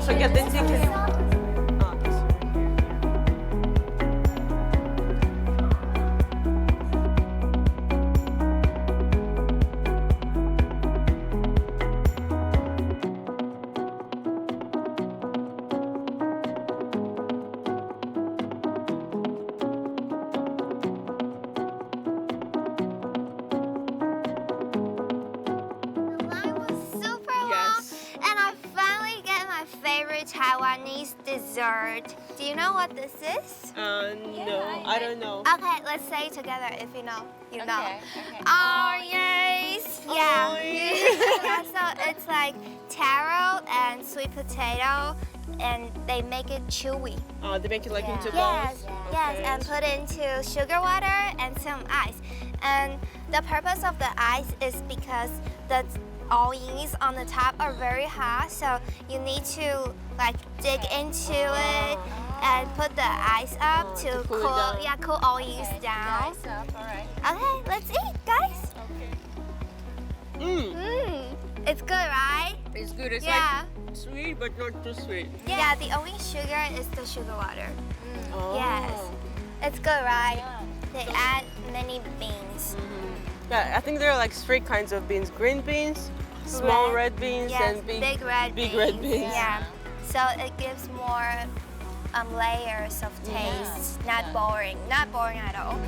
저기 렌즈 캐. Taiwanese dessert. Do you know what this is? No, I don't know. Okay, let's say it together if you know. You know. Okay. Oh, yes. Yeah. Oh, yes. Yeah, so it's like taro and sweet potato, and they make it chewy. They make it like into Yes, balls? yes, Okay. and put into sugar water and some ice. And the purpose of the ice is because the 𝙏𝙞𝙞 on the top are very hot, so you need to like dig into it and put the ice up to cool it cool, down. cool 𝙏𝙞𝙞 down. Nice up, all right. Okay, let's eat, guys. It's good, right? It's good. It's Yeah. like sweet, but not too sweet. Yeah, the only sugar is the sugar water. Oh. Yes, it's good, right? Yeah. They add many beans. Yeah, I think there are like three kinds of beans: green beans, small red beans, Yes, and big red big beans. red beans. Yeah. So it gives more layers of taste. Not boring. Not boring at all.